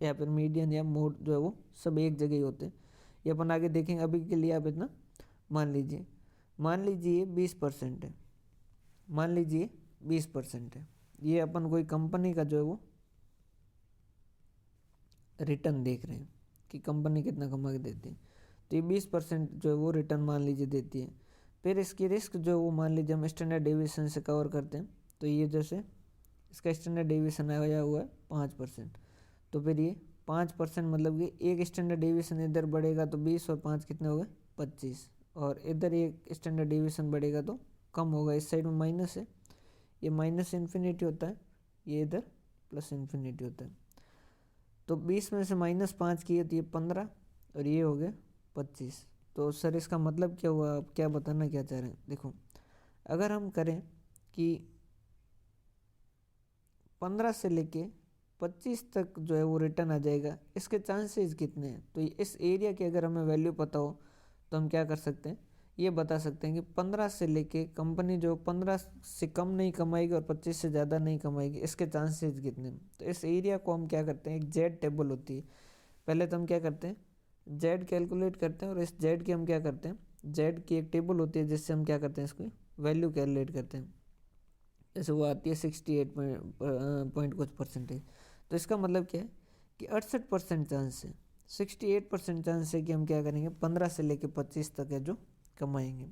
या फिर मीडियन या मोड जो है वो सब एक जगह ही होते हैं। ये अपन आगे देखेंगे। अभी के लिए आप इतना मान लीजिए 20% है, मान लीजिए 20% है। ये अपन कोई कंपनी का जो है वो रिटर्न देख रहे हैं कि कंपनी कितना कमा के देती है, तो ये 20% जो है वो रिटर्न मान लीजिए देती है। फिर इसकी रिस्क जो है वो मान लीजिए हम स्टैंडर्ड डेविएशन से कवर करते हैं, तो ये जैसे इसका स्टैंडर्ड डेविएशन आया हुआ है 5%, तो फिर ये 5% मतलब कि एक स्टैंडर्ड डेविएशन इधर बढ़ेगा तो 20 और 5 कितने हो गए 25, और इधर एक स्टैंडर्ड डेविएशन बढ़ेगा तो कम होगा। इस साइड में माइनस है, ये माइनस इन्फिनिटी होता है, ये इधर प्लस इन्फिनिटी होता है। तो 20 में से -5 किए तो ये 15 और ये हो गया 25। तो सर इसका मतलब क्या हुआ, आप क्या बताना क्या चाह रहे हैं? देखो, अगर हम करें कि 15 से लेके 25 तक जो है वो रिटर्न आ जाएगा, इसके चांसेस कितने हैं? तो इस एरिया की अगर हमें वैल्यू पता हो तो हम क्या कर सकते हैं, ये बता सकते हैं कि 15 से लेके कंपनी जो 15 से कम नहीं कमाएगी और 25 से ज़्यादा नहीं कमाएगी, इसके चांसेस कितने हैं? तो इस एरिया को हम क्या करते हैं, एक जेड टेबल होती है, पहले तो हम क्या करते हैं जेड कैलकुलेट करते हैं, और इस जेड की हम क्या करते हैं, जेड की एक टेबल होती है जिससे हम क्या करते हैं इसको वैल्यू कैलकुलेट करते हैं। जैसे वो आती है 68 पॉइंट कुछ परसेंटेज। तो इसका मतलब क्या है कि 68% चांस है, 68% चांस है कि हम क्या करेंगे 15 से लेके 25 तक है जो कमाएंगे।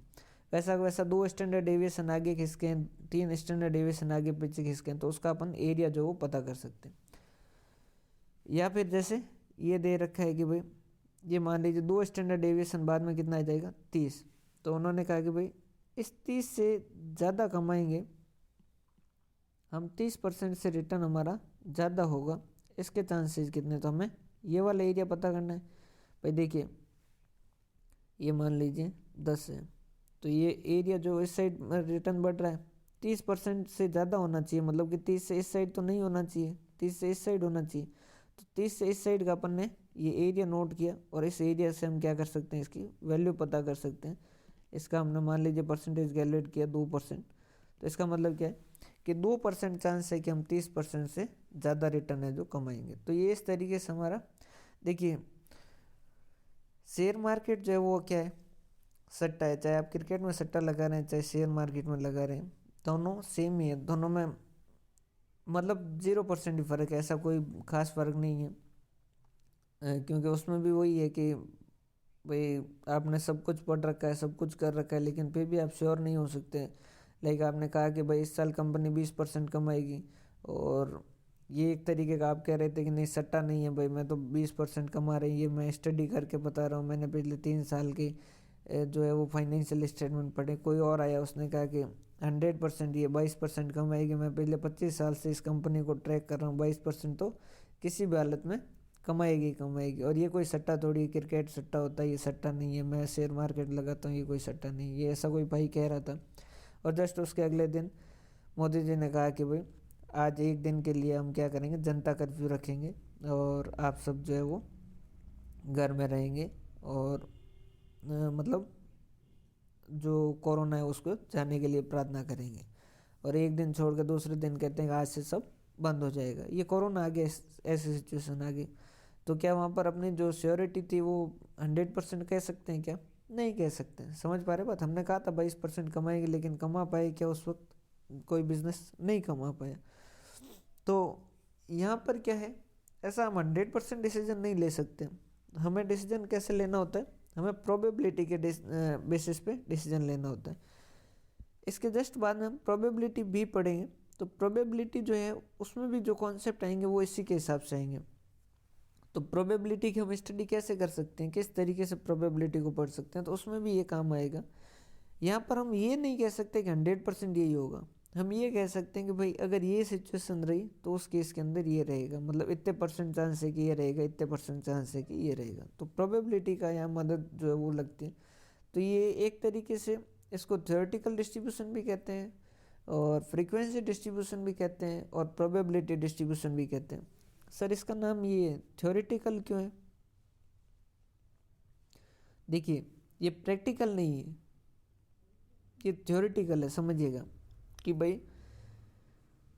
वैसा वैसा 2 स्टैंडर्ड डेविएशन आगे खिसके हैं, 3 स्टैंडर्ड डेविएशन आगे पीछे खिसके हैं, तो उसका अपन एरिया जो वो पता कर सकते हैं। या फिर जैसे ये दे रखा है कि भाई ये मान लीजिए 2 स्टैंडर्ड डेविएशन बाद में कितना आ जाएगा 30, तो उन्होंने कहा कि भाई इस 30 से ज़्यादा कमाएंगे हम, 30% से रिटर्न हमारा ज़्यादा होगा, इसके चांसेस कितने? तो हमें ये वाला एरिया पता करना है। भाई देखिए, ये मान लीजिए 10 है, तो ये एरिया जो इस साइड में रिटर्न बढ़ रहा है 30% से ज़्यादा होना चाहिए, मतलब कि 30 से इस साइड तो नहीं होना चाहिए, 30 से इस साइड होना चाहिए। तो 30 से इस साइड का अपन ने ये एरिया नोट किया, और इस एरिया से हम क्या कर सकते हैं, इसकी वैल्यू पता कर सकते हैं। इसका हमने मान लीजिए परसेंटेज कैलकुलेट किया 2%, तो इसका मतलब क्या है कि 2% चांस है कि हम 30% से ज़्यादा रिटर्न है जो कमाएंगे। तो ये इस तरीके से हमारा, देखिए शेयर मार्केट जो है वो क्या है, सट्टा है। चाहे आप क्रिकेट में सट्टा लगा रहे हैं, चाहे शेयर मार्केट में लगा रहे हैं, दोनों सेम ही है, दोनों में मतलब 0% ही फ़र्क है, ऐसा कोई खास फ़र्क नहीं है। क्योंकि उसमें भी वही है कि भाई आपने सब कुछ पढ़ रखा है, सब कुछ कर रखा है, लेकिन फिर भी आप श्योर नहीं हो सकते। लाइक आपने कहा कि भाई इस साल कंपनी 20% कमाएगी, और ये एक तरीके का आप कह रहे थे कि नहीं सट्टा नहीं है भाई, मैं तो 20% कमा रही, ये मैं स्टडी करके बता रहा हूँ, मैंने पिछले 3 साल की जो है वो फाइनेंशियल स्टेटमेंट पढ़े। कोई और आया, उसने कहा कि 100% ये 22% कमाएगी, मैं पिछले 25 साल से इस कंपनी को ट्रैक कर रहा हूँ, 22% तो किसी भी हालत में कमाएगी कमाएगी। और ये कोई सट्टा थोड़ी, क्रिकेट सट्टा होता है, ये सट्टा नहीं है, मैं शेयर मार्केट लगाता हूँ, ये कोई सट्टा नहीं, ये ऐसा कोई भाई कह रहा था। और जस्ट उसके अगले दिन मोदी जी ने कहा कि भाई आज एक दिन के लिए हम क्या करेंगे, जनता कर्फ्यू रखेंगे, और आप सब जो है वो घर में रहेंगे, और मतलब जो कोरोना है उसको जाने के लिए प्रार्थना करेंगे। और एक दिन छोड़ के दूसरे दिन कहते हैं कि आज से सब बंद हो जाएगा। ये कोरोना आ गया, ऐसी सिचुएशन आ गई, तो क्या वहाँ पर अपनी जो श्योरिटी थी वो 100% कह सकते हैं क्या? नहीं कह सकते। समझ पा रहे बात? हमने कहा था 22% कमाएंगे, लेकिन कमा पाए क्या उस वक्त? कोई बिजनेस नहीं कमा पाया। तो यहाँ पर क्या है, ऐसा हम 100% डिसीजन नहीं ले सकते। हमें डिसीजन कैसे लेना होता है, हमें प्रोबेबिलिटी के बेसिस पे डिसीजन लेना होता है। इसके जस्ट बाद में हम प्रोबेबिलिटी भी पढ़ेंगे, तो प्रोबेबिलिटी जो है उसमें भी जो कॉन्सेप्ट आएंगे वो इसी के हिसाब से आएंगे। तो प्रोबेबिलिटी की हम स्टडी कैसे कर सकते हैं, किस तरीके से प्रोबेबिलिटी को पढ़ सकते हैं, तो उसमें भी ये काम आएगा। यहाँ पर हम ये नहीं कह सकते कि 100% यही होगा, हम ये कह सकते हैं कि भाई अगर ये सिचुएशन रही तो उस केस के अंदर ये रहेगा, मतलब इतने % चांस है कि ये रहेगा, इतने % चांस है कि ये रहेगा। तो प्रोबेबिलिटी का यहाँ मदद जो है वो लगती है। तो ये एक तरीके से इसको थ्योरेटिकल डिस्ट्रीब्यूशन भी कहते हैं, और फ्रीक्वेंसी डिस्ट्रीब्यूशन भी कहते हैं और प्रोबेबिलिटी डिस्ट्रीब्यूशन भी कहते हैं। सर इसका नाम ये थ्योरेटिकल क्यों है? देखिए ये प्रैक्टिकल नहीं है, ये थ्योरेटिकल है। समझिएगा कि भाई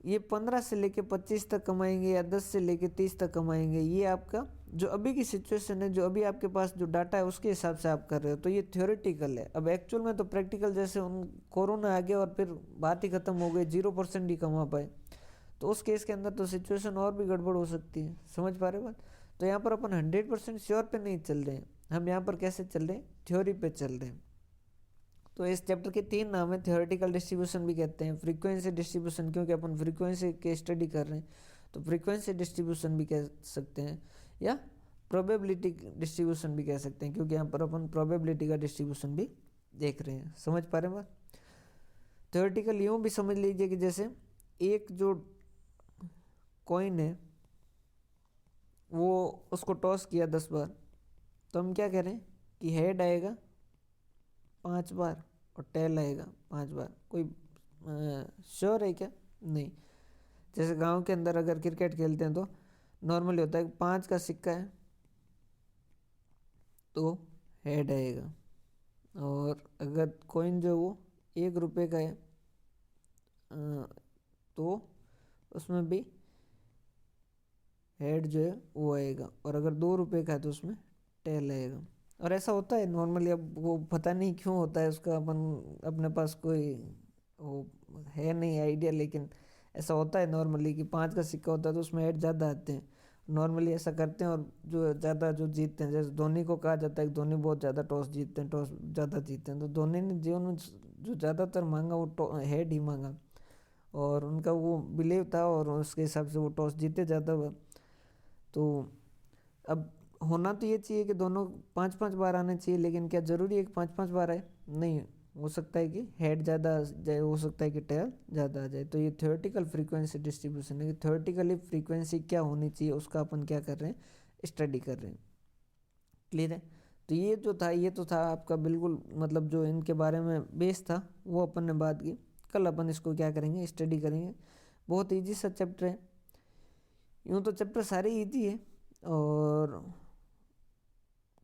ये 15 से लेके 25 तक कमाएंगे या 10 से लेके 30 तक कमाएंगे, ये आपका जो अभी की सिचुएशन है, जो अभी आपके पास जो डाटा है उसके हिसाब से आप कर रहे हो, तो ये थ्योरेटिकल है। अब एक्चुअल में तो प्रैक्टिकल, जैसे उन कोरोना आ गया और फिर बात ही खत्म हो गई, 0% ही कमा पाए, तो उस केस के अंदर तो सिचुएशन और भी गड़बड़ हो सकती है। समझ पा रहे बात? तो यहाँ पर अपन 100% श्योर पे नहीं चल रहे हैं, हम यहाँ पर कैसे चल रहे हैं, थ्योरी पे चल रहे हैं। तो इस चैप्टर के 3 नाम है। थ्योरेटिकल डिस्ट्रीब्यूशन भी कहते हैं, फ्रीक्वेंसी डिस्ट्रीब्यूशन क्योंकि अपन फ्रीक्वेंसी के स्टडी कर रहे हैं तो फ्रीक्वेंसी डिस्ट्रीब्यूशन भी कह सकते हैं, या प्रोबेबिलिटी डिस्ट्रीब्यूशन भी कह सकते हैं क्योंकि यहाँ पर अपन प्रोबेबिलिटी का डिस्ट्रीब्यूशन भी देख रहे हैं। समझ पा रहे हैं बात? थ्योरेटिकल यूँ भी समझ लीजिए कि जैसे एक जो कॉइन है वो उसको टॉस किया 10 बार, तो हम क्या करें कि हेड आएगा 5 बार और टेल आएगा 5 बार। कोई श्योर है क्या? नहीं। जैसे गांव के अंदर अगर क्रिकेट खेलते हैं तो नॉर्मली होता है 5 का सिक्का है तो हेड आएगा, और अगर कॉइन जो वो 1 रुपये का है तो उसमें भी हेड जो है वो आएगा, और अगर 2 रुपये का है तो उसमें टेल आएगा। और ऐसा होता है नॉर्मली। अब वो पता नहीं क्यों होता है, उसका अपन अपने पास कोई वो है नहीं आइडिया, लेकिन ऐसा होता है नॉर्मली कि 5 का सिक्का होता है तो उसमें हेड ज़्यादा आते हैं। नॉर्मली ऐसा करते हैं, और जो ज़्यादा जो जीतते हैं, जैसे धोनी को कहा जाता है कि धोनी बहुत ज़्यादा टॉस जीतते हैं, टॉस ज़्यादा जीतते हैं, तो धोनी ने जीवन में जो ज़्यादातर मांगा वो हेड ही मांगा, और उनका वो बिलीव था और उसके हिसाब से वो टॉस जीते ज़्यादा। तो अब होना तो ये चाहिए कि दोनों 5-5 बार आने चाहिए, लेकिन क्या ज़रूरी है कि 5-5 बार आए? नहीं, हो सकता है कि हेड ज़्यादा आ जाए, हो सकता है कि टेल ज़्यादा आ जाए। तो ये थ्योरेटिकल फ्रीक्वेंसी डिस्ट्रीब्यूशन है कि थ्योरेटिकली फ्रीक्वेंसी क्या होनी चाहिए उसका अपन क्या कर रहे हैं, स्टडी कर रहे हैं। क्लियर है? तो ये जो था ये तो था आपका बिल्कुल, मतलब जो इनके बारे में बेस था वो अपन ने बात की। कल अपन इसको क्या करेंगे, स्टडी करेंगे। बहुत ईजी सा चैप्टर है, यूँ तो चैप्टर सारे ईजी है और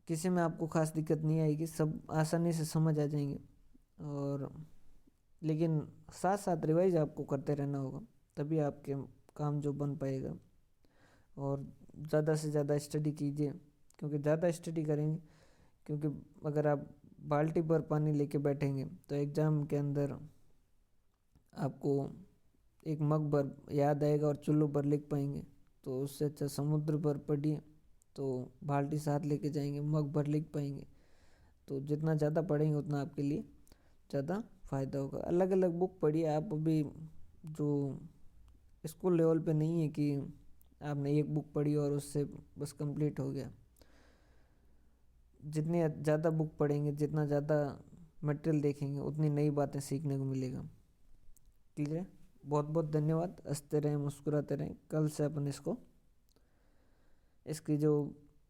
किसी में आपको खास दिक्कत नहीं आएगी, सब आसानी से समझ आ जाएंगे। और लेकिन साथ साथ रिवाइज आपको करते रहना होगा, तभी आपके काम जो बन पाएगा। और ज़्यादा से ज़्यादा स्टडी कीजिए, क्योंकि ज़्यादा स्टडी करेंगे, क्योंकि अगर आप बाल्टी पर पानी लेके बैठेंगे तो एग्ज़ाम के अंदर आपको एक मग भर याद आएगा और चुल्लू पर लिख पाएंगे। तो उससे अच्छा समुद्र पर पढ़िए, तो बाल्टी साथ लेके जाएंगे, मग भर लिख पाएंगे। तो जितना ज़्यादा पढ़ेंगे उतना आपके लिए ज़्यादा फ़ायदा होगा। अलग अलग बुक पढ़िए आप। अभी जो स्कूल लेवल पे नहीं है कि आपने एक बुक पढ़ी और उससे बस कंप्लीट हो गया। जितनी ज़्यादा बुक पढ़ेंगे, जितना ज़्यादा मटेरियल देखेंगे, उतनी नई बातें सीखने को मिलेगा। ठीक है, बहुत बहुत धन्यवाद। हंसते रहें, मुस्कुराते रहें। कल से अपन इसकी जो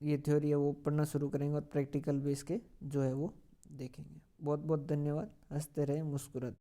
ये थ्योरी है वो पढ़ना शुरू करेंगे और प्रैक्टिकल बेस के जो है वो देखेंगे। बहुत बहुत धन्यवाद। हंसते रहें, मुस्कुराते